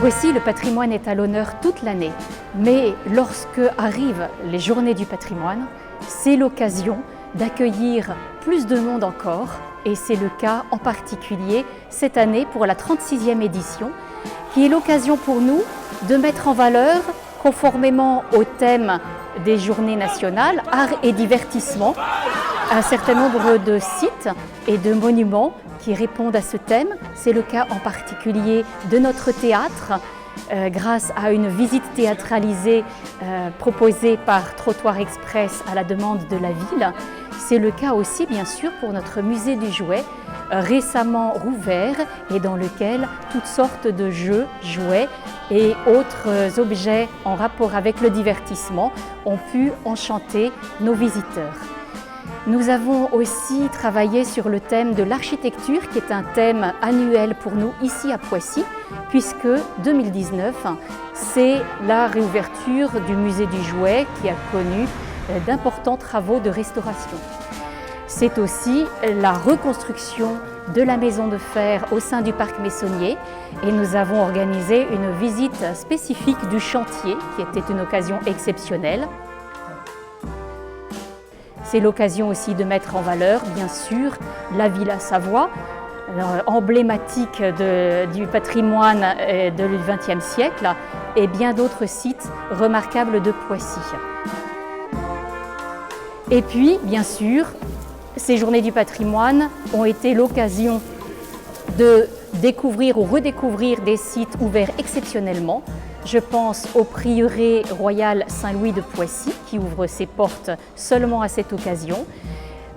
Poissy, le patrimoine est à l'honneur toute l'année, mais lorsque arrivent les Journées du patrimoine, c'est l'occasion d'accueillir plus de monde encore, et c'est le cas en particulier cette année pour la 36e édition, qui est l'occasion pour nous de mettre en valeur, conformément au thème des Journées nationales, art et divertissement, un certain nombre de sites et de monuments qui répondent à ce thème. C'est le cas en particulier de notre théâre, grâce à une visite théâtralisée proposée par Trottoir Express à la demande de la ville. C'est le cas aussi, bien sûr, pour notre musée du jouet, récemment rouvert et dans lequel toutes sortes de jeux, jouets et autres objets en rapport avec le divertissement ont pu enchanter nos visiteurs. Nous avons aussi travaillé sur le thème de l'architecture, qui est un thème annuel pour nous ici à Poissy, puisque 2019, c'est la réouverture du musée du jouet qui a connu d'importants travaux de restauration. C'est aussi la reconstruction de la maison de fer au sein du parc Meissonnier, et nous avons organisé une visite spécifique du chantier qui était une occasion exceptionnelle. C'est l'occasion aussi de mettre en valeur, bien sûr, la Villa Savoie, emblématique du patrimoine du XXe siècle, et bien d'autres sites remarquables de Poissy. Et puis, bien sûr, ces Journées du patrimoine ont été l'occasion de découvrir ou redécouvrir des sites ouverts exceptionnellement. Je pense au prieuré royal Saint-Louis de Poissy, qui ouvre ses portes seulement à cette occasion,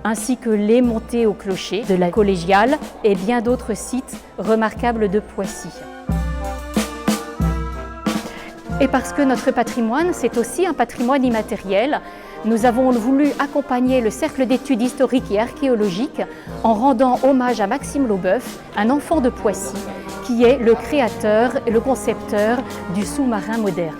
ainsi que les montées au clocher de la collégiale et bien d'autres sites remarquables de Poissy. Et parce que notre patrimoine, c'est aussi un patrimoine immatériel, nous avons voulu accompagner le Cercle d'études historiques et archéologiques en rendant hommage à Maxime Laubeuf, un enfant de Poissy, qui est le créateur et le concepteur du sous-marin moderne.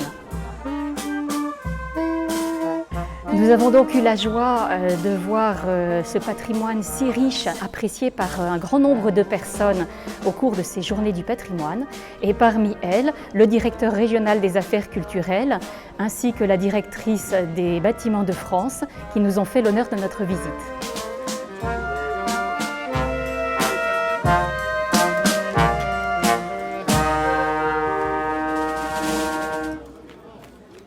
Nous avons donc eu la joie de voir ce patrimoine si riche, apprécié par un grand nombre de personnes au cours de ces Journées du patrimoine, et parmi elles, le directeur régional des affaires culturelles, ainsi que la directrice des Bâtiments de France, qui nous ont fait l'honneur de notre visite.